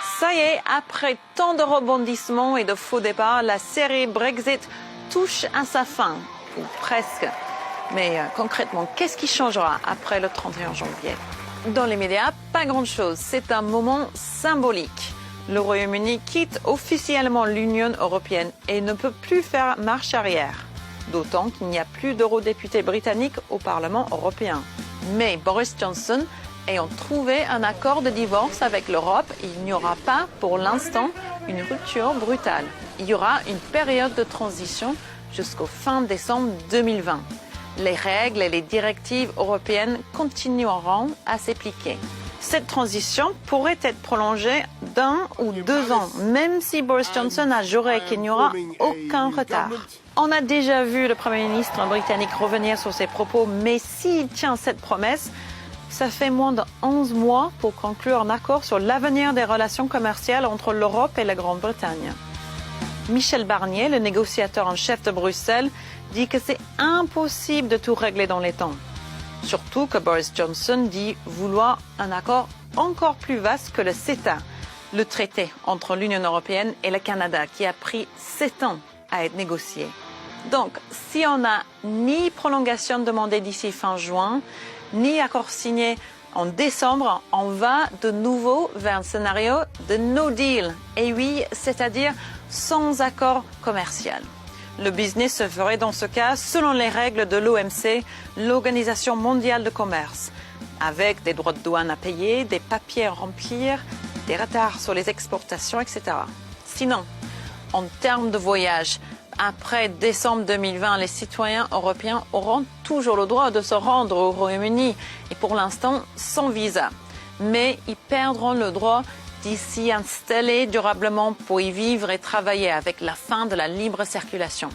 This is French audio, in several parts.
Ça y est, après tant de rebondissements et de faux départs, la série Brexit touche à sa fin, ou presque. Mais concrètement, qu'est-ce qui changera après le 31 janvier? Dans les médias, pas grand-chose. C'est un moment symbolique. Le Royaume-Uni quitte officiellement l'Union européenne et ne peut plus faire marche arrière. D'autant qu'il n'y a plus d'eurodéputés britanniques au Parlement européen. Mais Boris Johnson ayant trouvé un accord de divorce avec l'Europe, il n'y aura pas, pour l'instant, une rupture brutale. Il y aura une période de transition jusqu'au fin décembre 2020. Les règles et les directives européennes continueront à s'appliquer. Cette transition pourrait être prolongée d'1 ou 2 ans, même si Boris Johnson a juré qu'il n'y aura aucun retard. On a déjà vu le Premier ministre britannique revenir sur ses propos, mais s'il tient cette promesse, ça fait moins de 11 mois pour conclure un accord sur l'avenir des relations commerciales entre l'Europe et la Grande-Bretagne. Michel Barnier, le négociateur en chef de Bruxelles, dit que c'est impossible de tout régler dans les temps. Surtout que Boris Johnson dit vouloir un accord encore plus vaste que le CETA, le traité entre l'Union européenne et le Canada, qui a pris 7 ans à être négocié. Donc, si on n'a ni prolongation demandée d'ici fin juin, ni accord signé en décembre, on va de nouveau vers un scénario de no deal. Et oui, c'est-à-dire sans accord commercial. Le business se ferait dans ce cas selon les règles de l'OMC, l'Organisation mondiale de commerce, avec des droits de douane à payer, des papiers à remplir, des retards sur les exportations, etc. Sinon, en termes de voyage, après décembre 2020, les citoyens européens auront toujours le droit de se rendre au Royaume-Uni et pour l'instant sans visa. Mais ils perdront le droit d'y s'y installer durablement pour y vivre et travailler avec la fin de la libre circulation.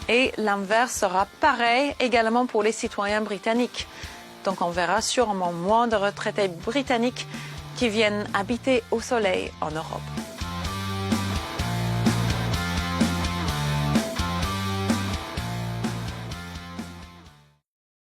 Et l'inverse sera pareil également pour les citoyens britanniques. Donc on verra sûrement moins de retraités britanniques qui viennent habiter au soleil en Europe.